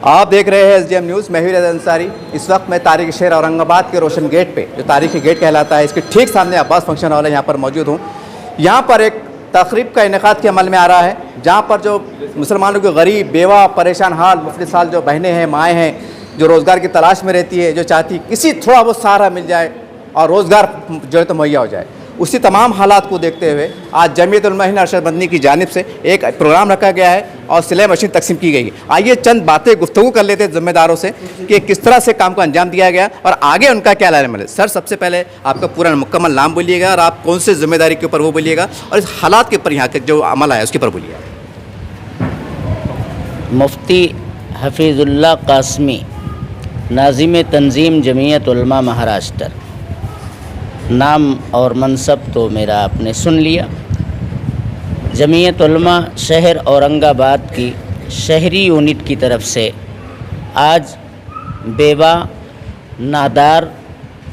آپ دیکھ رہے ہیں SDM نیوز، میں رضا انصاری۔ اس وقت میں تاریخی شہر اورنگ آباد کے روشن گیٹ پہ، جو تاریخی گیٹ کہلاتا ہے، اس کے ٹھیک سامنے عباس فنکشن ہال ہے، یہاں پر موجود ہوں۔ یہاں پر ایک تقریب کا انعقاد کے عمل میں آ رہا ہے، جہاں پر جو مسلمانوں کے غریب، بیوہ، پریشان حال، مفلس حال جو بہنیں ہیں، مائیں ہیں، جو روزگار کی تلاش میں رہتی ہے، جو چاہتی کسی تھوڑا بہت سہارا مل جائے اور روزگار جو ہے تو مہیا ہو جائے، اسی تمام حالات کو دیکھتے ہوئے آج جمعیت علماء ہند ارشد مدنی کی جانب سے ایک پروگرام رکھا گیا ہے اور سلائی مشین تقسیم کی گئی ہے۔ آئیے چند باتیں گفتگو کر لیتے ہیں ذمہ داروں سے کہ کس طرح سے کام کو انجام دیا گیا اور آگے ان کا کیا عمل ہے۔ سر، سب سے پہلے آپ کا پورا مکمل نام بولیے گا اور آپ کون سے ذمہ داری کے اوپر وہ بولیے گا اور اس حالات کے اوپر یہاں کے جو عمل آیا اس کے اوپر بولیے گا۔ مفتی حفیظ اللہ قاسمی، ناظم تنظیم جمعیت علماء مہاراشٹر۔ نام اور منصب تو میرا آپ نے سن لیا۔ جمعیت علماء شہر اورنگ آباد کی شہری یونٹ کی طرف سے آج بیوہ، نادار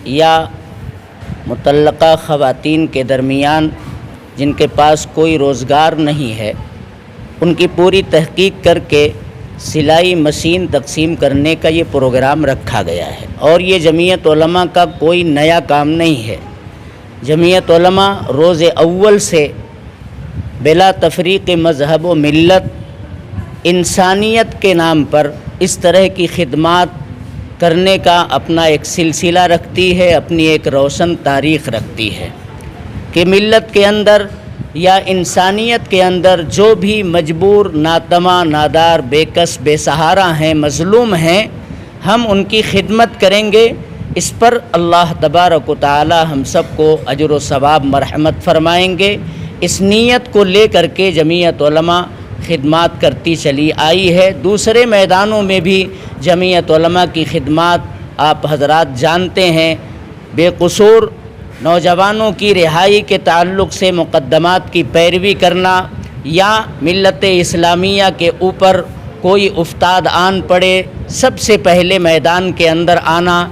یا مطلقہ خواتین کے درمیان جن کے پاس کوئی روزگار نہیں ہے، ان کی پوری تحقیق کر کے سلائی مشین تقسیم کرنے کا یہ پروگرام رکھا گیا ہے۔ اور یہ جمعیت علماء کا کوئی نیا کام نہیں ہے۔ جمعیت علماء روز اول سے بلا تفریق مذہب و ملت انسانیت کے نام پر اس طرح کی خدمات کرنے کا اپنا ایک سلسلہ رکھتی ہے، اپنی ایک روشن تاریخ رکھتی ہے کہ ملت کے اندر یا انسانیت کے اندر جو بھی مجبور، ناتواں، نادار، بے کس، بے سہارا ہیں، مظلوم ہیں، ہم ان کی خدمت کریں گے۔ اس پر اللہ تبارک و تعالی ہم سب کو اجر و ثواب مرحمت فرمائیں گے۔ اس نیت کو لے کر کے جمعیت علماء خدمات کرتی چلی آئی ہے۔ دوسرے میدانوں میں بھی جمعیت علماء کی خدمات آپ حضرات جانتے ہیں۔ بے قصور نوجوانوں کی رہائی کے تعلق سے مقدمات کی پیروی کرنا یا ملت اسلامیہ کے اوپر کوئی افتاد آن پڑے، سب سے پہلے میدان کے اندر آنا۔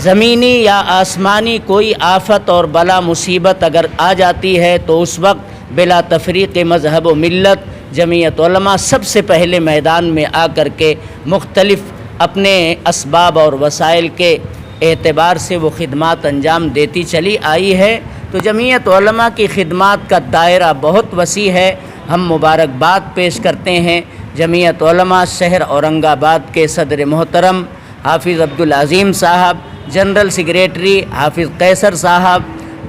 زمینی یا آسمانی کوئی آفت اور بلا مصیبت اگر آ جاتی ہے تو اس وقت بلا تفریق مذہب و ملت جمعیت علماء سب سے پہلے میدان میں آ کر کے مختلف اپنے اسباب اور وسائل کے اعتبار سے وہ خدمات انجام دیتی چلی آئی ہے۔ تو جمعیت علماء کی خدمات کا دائرہ بہت وسیع ہے۔ ہم مبارکباد پیش کرتے ہیں جمعیت علماء شہر اورنگ آباد کے صدر محترم حافظ عبدالعظیم صاحب، جنرل سیکریٹری حافظ قیصر صاحب،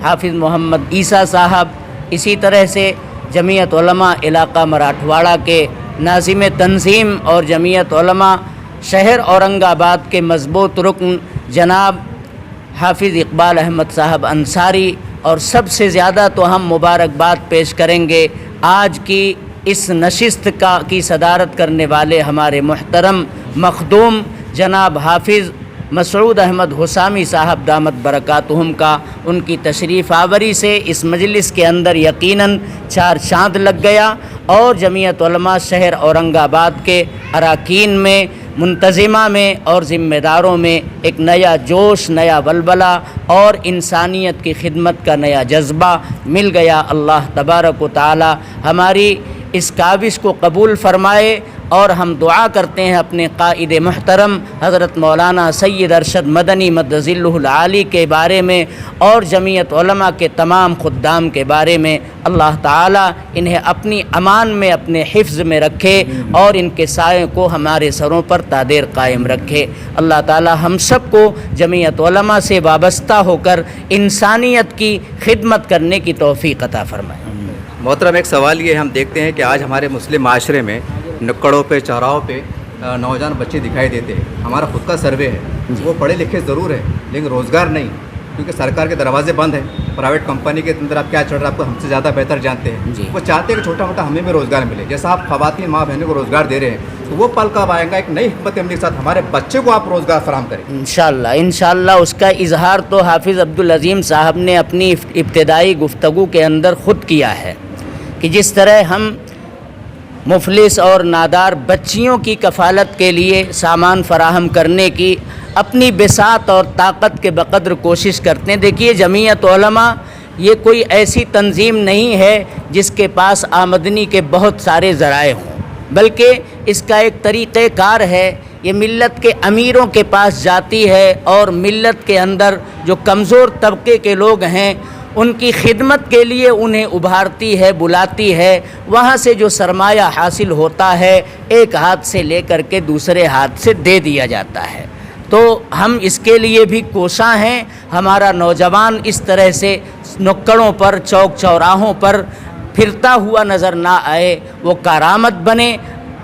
حافظ محمد عیسیٰ صاحب، اسی طرح سے جمعیت علماء علاقہ مراٹھواڑہ کے ناظم تنظیم اور جمعیت علماء شہر اورنگ آباد کے مضبوط رکن جناب حافظ اقبال احمد صاحب انصاری، اور سب سے زیادہ تو ہم مبارکباد پیش کریں گے آج کی اس نشست کی صدارت کرنے والے ہمارے محترم مخدوم جناب حافظ مسعود احمد حسامی صاحب دامت برکاتہم کا۔ ان کی تشریف آوری سے اس مجلس کے اندر یقیناً چار چاند لگ گیا اور جمعیت علماء شہر اورنگ آباد کے اراکین میں، منتظمہ میں اور ذمہ داروں میں ایک نیا جوش، نیا ولولہ اور انسانیت کی خدمت کا نیا جذبہ مل گیا۔ اللہ تبارک و تعالی ہماری اس کاوش کو قبول فرمائے اور ہم دعا کرتے ہیں اپنے قائد محترم حضرت مولانا سید ارشد مدنی مد ظلہ العالی کے بارے میں اور جمعیت علماء کے تمام خدام کے بارے میں اللہ تعالی انہیں اپنی امان میں، اپنے حفظ میں رکھے اور ان کے سائے کو ہمارے سروں پر تادیر قائم رکھے۔ اللہ تعالی ہم سب کو جمعیت علماء سے وابستہ ہو کر انسانیت کی خدمت کرنے کی توفیق عطا فرمائے۔ محترم، ایک سوال یہ ہم دیکھتے ہیں کہ آج ہمارے مسلم معاشرے میں نکڑوں پہ، چوراہوں پہ نوجوان بچے دکھائی دیتے ہیں۔ ہمارا خود کا سروے ہے، وہ پڑھے لکھے ضرور ہیں لیکن روزگار نہیں، کیونکہ سرکار کے دروازے بند ہیں۔ پرائیویٹ کمپنی کے اندر آپ کیا چل رہا ہے آپ کو ہم سے زیادہ بہتر جانتے ہیں۔ وہ چاہتے ہیں کہ چھوٹا موٹا ہمیں بھی روزگار ملے، جیسا آپ خواتین ماں بہنوں کو روزگار دے رہے ہیں، تو وہ پل کب آئے گا ایک نئی حکمت عملی کے ساتھ ہمارے بچے کو آپ روزگار فراہم کریں؟ انشاءاللہ اس کا اظہار تو حافظ عبدالعظیم صاحب نے اپنی ابتدائی گفتگو کے اندر خود کیا ہے کہ جس طرح ہم مفلس اور نادار بچیوں کی کفالت کے لیے سامان فراہم کرنے کی اپنی بساط اور طاقت کے بقدر کوشش کرتے ہیں۔ دیکھیے، جمعیت علماء یہ کوئی ایسی تنظیم نہیں ہے جس کے پاس آمدنی کے بہت سارے ذرائع ہوں، بلکہ اس کا ایک طریقہ کار ہے، یہ ملت کے امیروں کے پاس جاتی ہے اور ملت کے اندر جو کمزور طبقے کے لوگ ہیں ان کی خدمت کے لیے انہیں ابھارتی ہے، بلاتی ہے، وہاں سے جو سرمایہ حاصل ہوتا ہے ایک ہاتھ سے لے کر کے دوسرے ہاتھ سے دے دیا جاتا ہے۔ تو ہم اس کے لیے بھی کوشاں ہیں، ہمارا نوجوان اس طرح سے نکڑوں پر، چوک چوراہوں پر پھرتا ہوا نظر نہ آئے، وہ کارآمد بنے،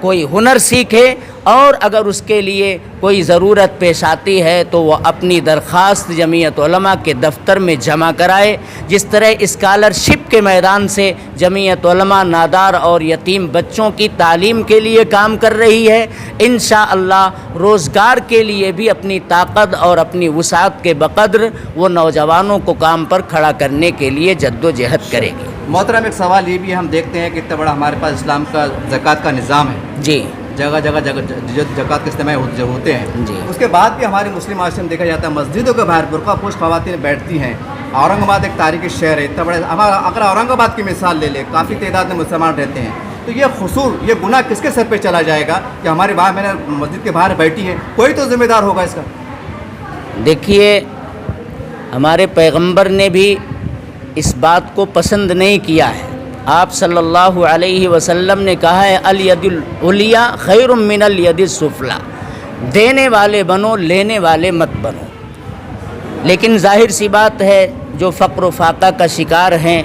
کوئی ہنر سیکھے، اور اگر اس کے لیے کوئی ضرورت پیش آتی ہے تو وہ اپنی درخواست جمعیت علماء کے دفتر میں جمع کرائے۔ جس طرح اسکالرشپ کے میدان سے جمعیت علماء نادار اور یتیم بچوں کی تعلیم کے لیے کام کر رہی ہے، انشاءاللہ روزگار کے لیے بھی اپنی طاقت اور اپنی وسعت کے بقدر وہ نوجوانوں کو کام پر کھڑا کرنے کے لیے جد و جہد کرے گی۔ محترم ایک سوال یہ بھی ہم دیکھتے ہیں کہ اتنا بڑا ہمارے پاس اسلام کا زکوٰۃ کا نظام ہے، جی جگہ جگہ زکوٰۃ کے اجتماع ہوتے ہیں، جی۔ اس کے بعد بھی ہمارے مسلم معاشرے میں دیکھا جاتا ہے مسجدوں کے باہر برقع پوش خواتین بیٹھتی ہیں۔ اورنگ آباد ایک تاریخی شہر ہے، اتنا بڑا اگر اورنگ آباد کی مثال لے لے، کافی تعداد میں مسلمان رہتے ہیں، تو یہ قصور، یہ گناہ کس کے سر پہ چلا جائے گا کہ ہماری ماں میں نے مسجد کے باہر بیٹھی ہے؟ کوئی تو ذمہ دار ہوگا اس کا۔ دیکھیے، ہمارے پیغمبر نے بھی اس بات کو پسند نہیں کیا ہے۔ آپ صلی اللہ علیہ وسلم نے کہا ہے الید العلیٰ خیر من الید السفلیٰ، دینے والے بنو، لینے والے مت بنو۔ لیکن ظاہر سی بات ہے جو فقر و فاقہ کا شکار ہیں،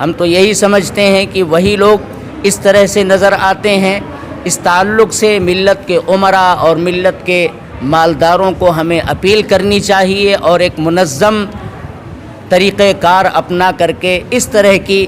ہم تو یہی سمجھتے ہیں کہ وہی لوگ اس طرح سے نظر آتے ہیں۔ اس تعلق سے ملت کے امراء اور ملت کے مالداروں کو ہمیں اپیل کرنی چاہیے اور ایک منظم طریقہ کار اپنا کر کے اس طرح کی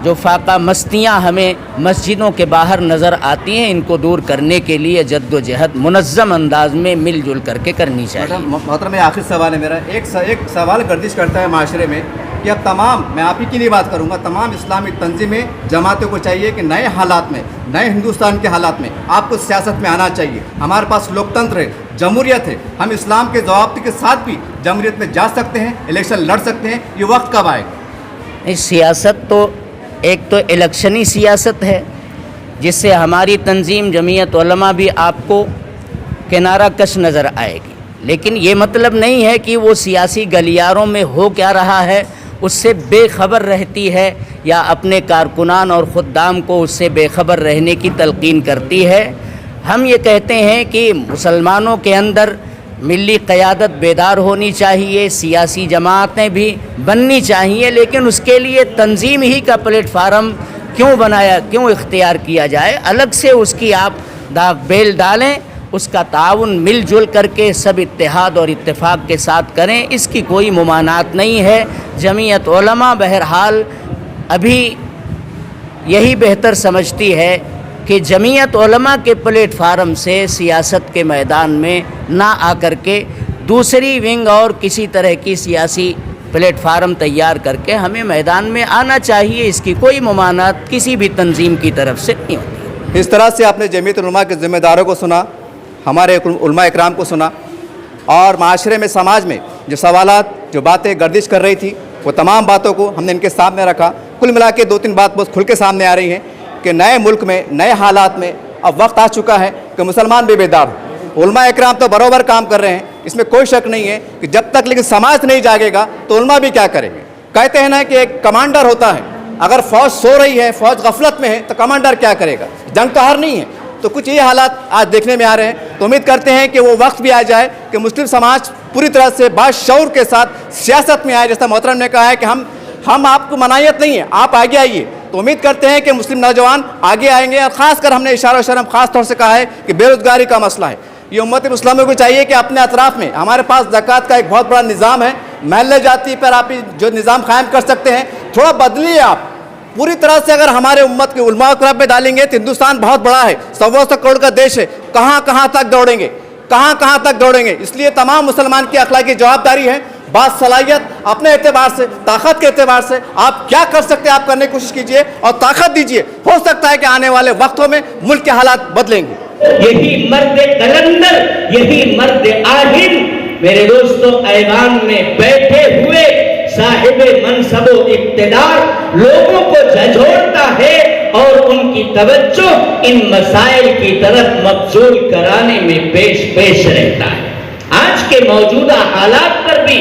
جو فاقہ مستیاں ہمیں مسجدوں کے باہر نظر آتی ہیں ان کو دور کرنے کے لیے جد و جہد منظم انداز میں مل جل کر کے کرنی چاہیے۔ محترم آخری سوال ہے میرا، ایک سوال گردش کرتا ہے معاشرے میں کہ اب تمام، میں آپ ہی کی نہیں بات کروں گا، تمام اسلامی تنظیمیں جماعتوں کو چاہیے کہ نئے حالات میں، نئے ہندوستان کے حالات میں آپ کو سیاست میں آنا چاہیے۔ ہمارے پاس لوکتنتر ہے، جمہوریت ہے، ہم اسلام کے ضوابط کے ساتھ بھی جمہوریت میں جا سکتے ہیں، الیکشن لڑ سکتے ہیں، یہ وقت کب آئے گا؟ اس سیاست تو ایک تو الیکشنی سیاست ہے جس سے ہماری تنظیم جمعیت علماء بھی آپ کو کنارہ کش نظر آئے گی، لیکن یہ مطلب نہیں ہے کہ وہ سیاسی گلیاروں میں ہو کیا رہا ہے اس سے بے خبر رہتی ہے یا اپنے کارکنان اور خدام کو اس سے بے خبر رہنے کی تلقین کرتی ہے۔ ہم یہ کہتے ہیں کہ مسلمانوں کے اندر ملی قیادت بیدار ہونی چاہیے، سیاسی جماعتیں بھی بننی چاہیے، لیکن اس کے لیے تنظیم ہی کا پلیٹ فارم کیوں اختیار کیا جائے؟ الگ سے اس کی آپ داغ بیل ڈالیں، اس کا تعاون مل جل کر کے سب اتحاد اور اتفاق کے ساتھ کریں، اس کی کوئی ممانعت نہیں ہے۔ جمعیت علماء بہرحال ابھی یہی بہتر سمجھتی ہے کہ جمعیت علماء کے پلیٹ فارم سے سیاست کے میدان میں نہ آ کر کے دوسری ونگ اور کسی طرح کی سیاسی پلیٹ فارم تیار کر کے ہمیں میدان میں آنا چاہیے، اس کی کوئی ممانعت کسی بھی تنظیم کی طرف سے نہیں ہوتی۔ اس طرح سے آپ نے جمعیت علماء کے ذمہ داروں کو سنا، ہمارے علماء اکرام کو سنا، اور معاشرے میں، سماج میں جو سوالات، جو باتیں گردش کر رہی تھی، وہ تمام باتوں کو ہم نے ان کے سامنے رکھا۔ کل ملا کے 2-3 بات بہت کھل کے سامنے آ رہی ہیں کہ نئے ملک میں، نئے حالات میں اب وقت آ چکا ہے کہ مسلمان بھی بیدار ہو۔ علماء اکرام تو برابر کام کر رہے ہیں، اس میں کوئی شک نہیں ہے کہ جب تک لیکن سماج نہیں جاگے گا تو علماء بھی کیا کریں گے؟ کہتے ہیں نا کہ ایک کمانڈر ہوتا ہے، اگر فوج سو رہی ہے، فوج غفلت میں ہے تو کمانڈر کیا کرے گا؟ جنگ کا ہار نہیں ہے۔ تو کچھ یہ حالات آج دیکھنے میں آ رہے ہیں، تو امید کرتے ہیں کہ وہ وقت بھی آ جائے کہ مسلم سماج پوری طرح سے باشعور کے ساتھ سیاست میں آئے۔ جیسا محترم نے کہا ہے کہ ہم آپ کو منایت نہیں ہے، آپ آگے آئیے، تو امید کرتے ہیں کہ مسلم نوجوان آگے آئیں گے۔ اور خاص کر ہم نے اشارہ و شرم خاص طور سے کہا ہے کہ بے روزگاری کا مسئلہ ہے، یہ امت مسلموں کو چاہیے کہ اپنے اطراف میں، ہمارے پاس زکوٰۃ کا ایک بہت بڑا نظام ہے، محلے جاتی پر آپ جو نظام قائم کر سکتے ہیں تھوڑا بدلیے آپ پوری طرح سے۔ اگر ہمارے امت کے علماء اکرام پہ ڈالیں گے تو ہندوستان بہت بڑا ہے، 100 کروڑ کا دیش ہے، کہاں تک دوڑیں گے، کہاں تک دوڑیں گے۔ اس لیے تمام مسلمان کی اخلاقی جوابداری ہے، بات صلاحیت اپنے اعتبار سے، طاقت کے اعتبار سے آپ کیا کر سکتے ہیں آپ کرنے کی کوشش کیجئے اور طاقت دیجئے۔ ہو سکتا ہے کہ آنے والے وقتوں میں ملک کے حالات بدلیں گے۔ یہی مرد کلندر، یہی مرد آہن میرے دوستوں ایوان میں بیٹھے ہوئے صاحب منصب و اقتدار لوگوں کو جھنجھوڑتا ہے اور ان کی توجہ ان مسائل کی طرف مبذول کرانے میں پیش رہتا ہے۔ آج کے موجودہ حالات پر بھی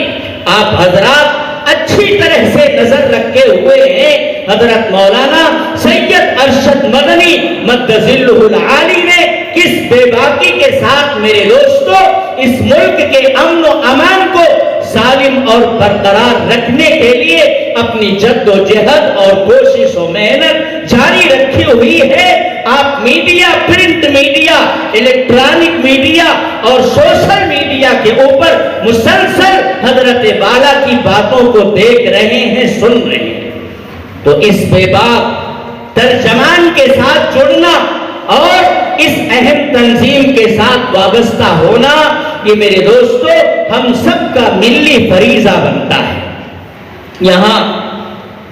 آپ حضرات اچھی طرح سے نظر رکھے ہوئے ہیں۔ حضرت مولانا سید ارشد مدنی مد ظلہ العالی نے کس بے باکی کے ساتھ میرے دوستو اس ملک کے امن و امان کو سالم اور برقرار رکھنے کے لیے اپنی جد و جہد اور کوشش و محنت جاری رکھی ہوئی ہے۔ آپ media, print media, electronic media اور سوشل میڈیا کے اوپر مسلسل حضرت والا کی باتوں کو دیکھ رہے ہیں، سن رہے ہیں۔ تو اس بے باک ترجمان کے ساتھ جڑنا اور اس اہم تنظیم کے ساتھ وابستہ ہونا، یہ میرے دوستو ہم سب کا ملی فریضہ بنتا ہے۔ یہاں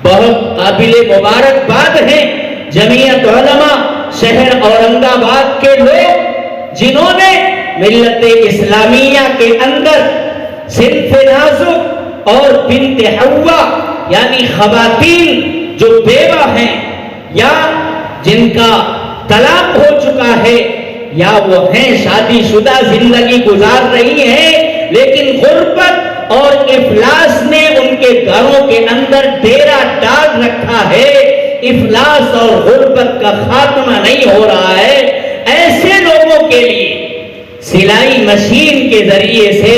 بہت قابل مبارکباد ہیں جمعیت علماء شہر اورنگ آباد کے لوگ، جنہوں نے ملت اسلامیہ کے اندر صنف نازک اور بنت حوا یعنی خواتین جو بیوہ ہیں یا جن کا طلاق ہو چکا ہے یا وہ ہیں شادی شدہ زندگی گزار رہی ہیں، لیکن غربت اور افلاس نے ان کے گھروں کے اندر ڈیرا ڈال رکھا ہے، افلاس اور غربت کا خاتمہ نہیں ہو رہا ہے، ایسے لوگوں کے لیے سلائی مشین کے ذریعے سے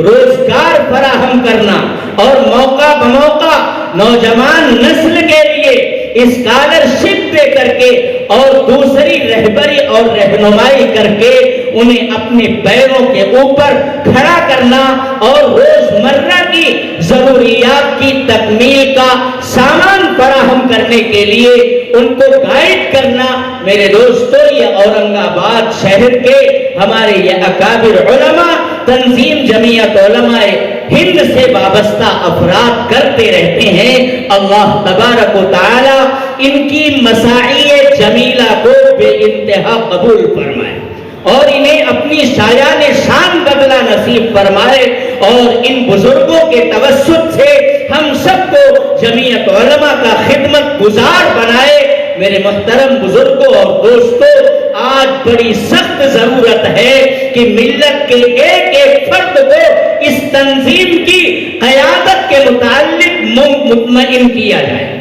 روزگار فراہم کرنا اور موقع بموقع نوجوان نسل کے لیے اسکالرشپ دے کر کے اور دوسری رہبری اور رہنمائی کر کے انہیں اپنے پیروں کے اوپر کھڑا کرنا اور روزمرہ کی ضروریات کی تکمیل کا سامان فراہم کرنے کے لیے ان کو گائیڈ کرنا، میرے دوستو یہ اورنگ آباد شہر کے ہمارے یہ اکابر علماء تنظیم جمعیت علماء ہند سے وابستہ افراد کرتے رہتے ہیں۔ اللہ تبارک و تعالی ان کی مساعی جمیلہ کو بے انتہا قبول فرمائے اور انہیں اپنی شایان شان بدلہ نصیب فرمائے، اور ان بزرگوں کے توسط سے ہم سب کو جمعیت علماء کا خدمت گزار بنائے۔ میرے محترم بزرگوں اور دوستوں، آج بڑی سخت ضرورت ہے کہ ملت کے ایک ایک فرد کو اس تنظیم کی قیادت کے متعلق مطمئن کیا جائے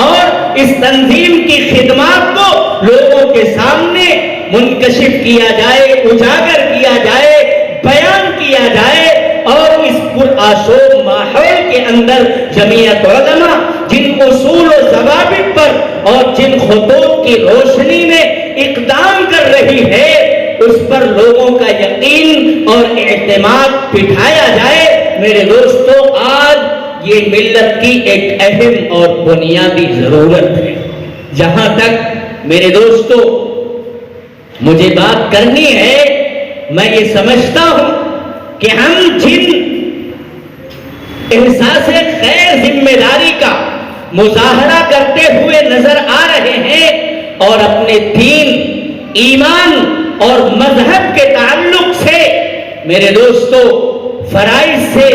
اور اس تنظیم کی خدمات کو لوگوں کے سامنے منکشف کیا جائے، اجاگر کیا جائے، بیان کیا جائے، اور اس پرآشوب ماحول کے اندر جمعیت علماء جن اصول و ضوابط پر اور جن خطوط کی روشنی میں اقدام کر رہی ہے اس پر لوگوں کا یقین اور اعتماد بٹھایا جائے۔ میرے دوستو، آج یہ ملت کی ایک اہم اور بنیادی ضرورت ہے۔ جہاں تک میرے دوستو مجھے بات کرنی ہے، میں یہ سمجھتا ہوں کہ ہم جن احساس خیر ذمہ داری کا مظاہرہ کرتے ہوئے نظر آ رہے ہیں اور اپنے دین، ایمان اور مذہب کے تعلق سے میرے دوستو فرائض سے،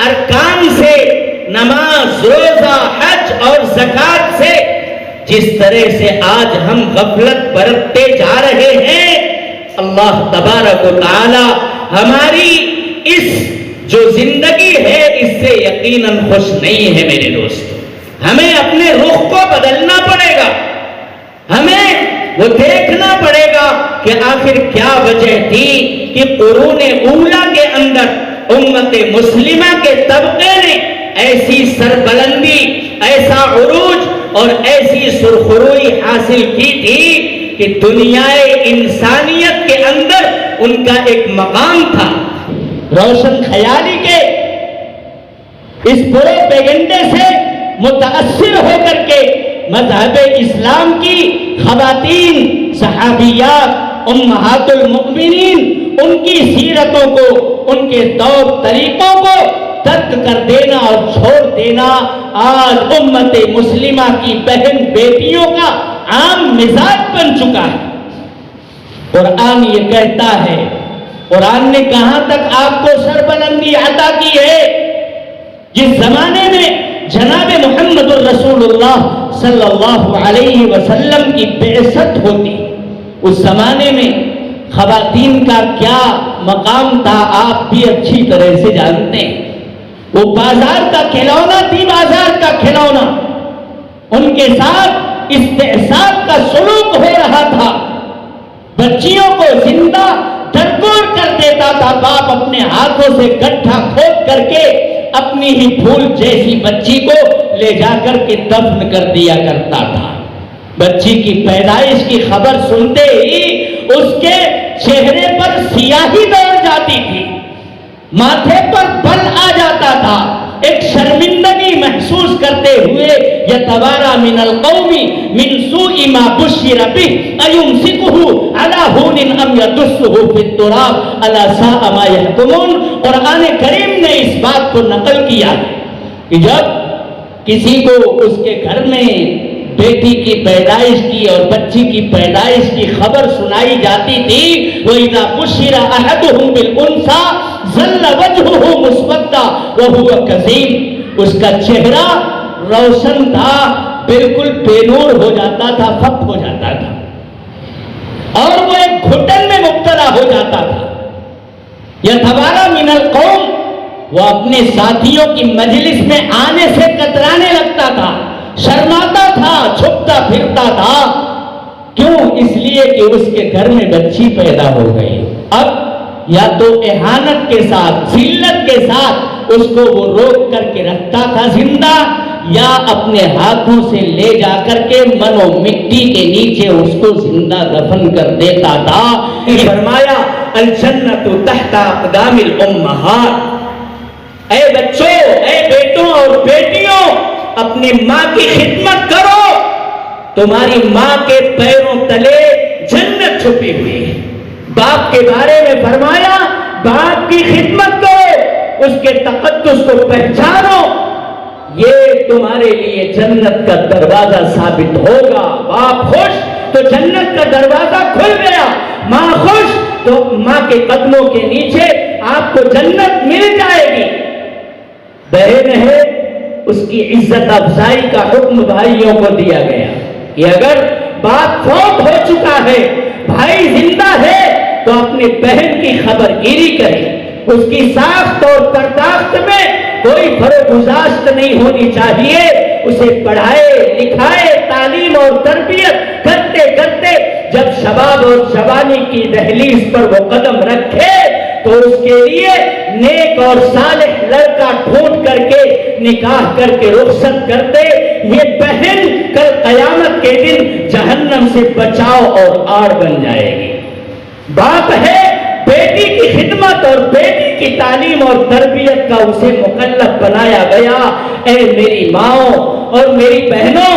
ارکان سے، نماز، روزہ، حج اور زکوٰۃ سے جس طرح سے آج ہم غفلت برتتے جا رہے ہیں، اللہ تبارک و تعالی ہماری اس جو زندگی ہے اس سے یقیناً خوش نہیں ہے۔ میرے دوستو، ہمیں اپنے رخ کو بدلنا پڑے گا، ہمیں وہ دیکھنا پڑے گا کہ آخر کیا وجہ تھی کہ قرون اولیٰ کے اندر امت مسلمہ کے طبقے نے ایسی سربلندی، ایسا عروج اور ایسی سرخروئی حاصل کی تھی کہ دنیائے انسانیت کے اندر ان کا ایک مقام تھا۔ روشن خیالی کے اس پروپیگنڈے سے متاثر ہو کر کے مذہب اسلام کی خواتین، صحابیات، امہات المؤمنین، ان کی سیرتوں کو، ان کے طور طریقوں کو ترک کر دینا اور چھوڑ دینا آج امت مسلمہ کی بہن بیٹیوں کا عام مزاج بن چکا ہے۔ قرآن یہ کہتا ہے، قرآن نے کہاں تک آپ کو سربلندی عطا کی ہے؟ جس زمانے میں جناب محمد الرسول اللہ صلی اللہ علیہ وسلم کی بعثت ہوتی، اس زمانے میں خواتین کا کیا مقام تھا آپ بھی اچھی طرح سے جانتے ہیں۔ وہ بازار کا کھلونا تھی، بازار کا کھلونا، ان کے ساتھ استحساب کا سلوک ہو رہا تھا، بچیوں کو زندہ درگور کر دیتا تھا باپ اپنے ہاتھوں سے گڈھا کھود کر کے اپنی ہی پھول جیسی بچی کو لے جا کر کے دفن کر دیا کرتا تھا۔ بچی کی پیدائش کی خبر سنتے ہی اس کے چہرے پر سیاہی دوڑ جاتی تھی، ماتھے پر بل آ جاتا تھا، ایک شرمندگی محسوس کرتے ہوئے یتوارا من القوم من سوء ما بشر به ایمسکه علی ہون ام یدسه فی التراب الا ساء ما یحکمون۔ قرآن کریم نے اس بات کو نقل کیا کہ جب کسی کو اس کے گھر میں بیٹی کی پیدائش کی اور بچی کی پیدائش کی خبر سنائی جاتی تھی، وَإِذَا بُشِّرَ أَحَدُهُم بِالْأُنثىٰ ظَلَّ وَجْهُهُ مُسْوَدًّا وَهُوَ كَظِيمٌ، اس کا چہرہ روشن تھا، بالکل بے نور ہو جاتا تھا، فت ہو جاتا تھا، اور وہ ایک گھٹن میں مبتلا ہو جاتا تھا۔ یتوارا من القوم، وہ اپنے ساتھیوں کی مجلس میں آنے سے کترانے لگتا تھا، شرماتا تھا، چھپتا پھرتا تھا۔ کیوں؟ اس لیے کہ اس کے گھر میں بچی پیدا ہو گئی۔ اب یا تو اہانت کے ساتھ، ذلت کے ساتھ اس کو وہ روک کر کے رکھتا تھا زندہ، یا اپنے ہاتھوں سے لے جا کر کے منو مٹی کے نیچے اس کو زندہ دفن کر دیتا تھا۔ فرمایا الجنت تحت اقدام الامہات، اے بچوں، اے بیٹوں اور بیٹیوں، اپنی ماں کی خدمت کرو، تمہاری ماں کے پیروں تلے جنت چھپی ہوئی ہے۔ باپ کے بارے میں فرمایا باپ کی خدمت کرو، اس کے تقدس کو پہچانو، یہ تمہارے لیے جنت کا دروازہ ثابت ہوگا۔ باپ خوش تو جنت کا دروازہ کھل گیا، ماں خوش تو ماں کے قدموں کے نیچے آپ کو جنت مل جائے گی۔ بہن ہے، اس کی عزت افزائی کا حکم بھائیوں کو دیا گیا کہ اگر باپ فوت ہو چکا ہے، بھائی زندہ ہے، تو اپنے بہن کی خبر گیری کرے، اس کی ساخت اور پرداخت میں کوئی فروگزاشت نہیں ہونی چاہیے، اسے پڑھائے لکھائے، تعلیم اور تربیت کرتے کرتے جب شباب اور جوانی کی دہلیز پر وہ قدم رکھے تو اس کے لیے نیک اور صالح لڑکا ڈھونڈ کر کے نکاح کر کے رخصت کر دے۔ یہ بہن کل قیامت کے دن جہنم سے بچاؤ اور آڑ بن جائے گی۔ باپ ہے، بیٹی کی خدمت اور بیٹی کی تعلیم اور تربیت کا اسے مکلف بنایا گیا۔ اے میری ماؤں اور میری بہنوں،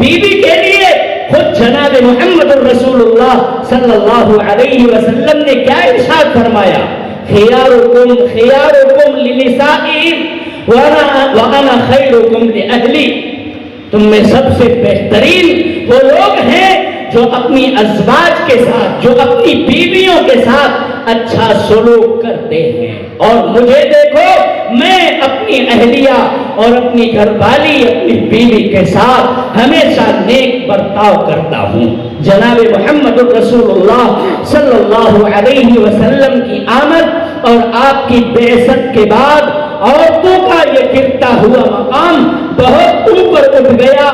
بیوی کے لیے خود جناب محمد الرسول اللہ صلی اللہ علیہ وسلم نے کیا ارشاد فرمایا؟ خیارکم خیارکم لنسائہم وانا خیرکم لأہلی، تم میں سب سے بہترین وہ لوگ ہیں جو اپنی ازواج کے ساتھ، جو اپنی بیویوں کے ساتھ اچھا سلوک کرتے ہیں، اور مجھے دیکھو میں اپنی اہلیہ اور اپنی گھر والی اپنی بیوی کے ساتھ ہمیشہ نیک برتاؤ کرتا ہوں۔ جناب محمد الرسول اللہ صلی اللہ علیہ وسلم کی آمد اور آپ کی بعثت کے بعد عورتوں کا یہ گرتا ہوا مقام بہت اوپر اٹھ گیا۔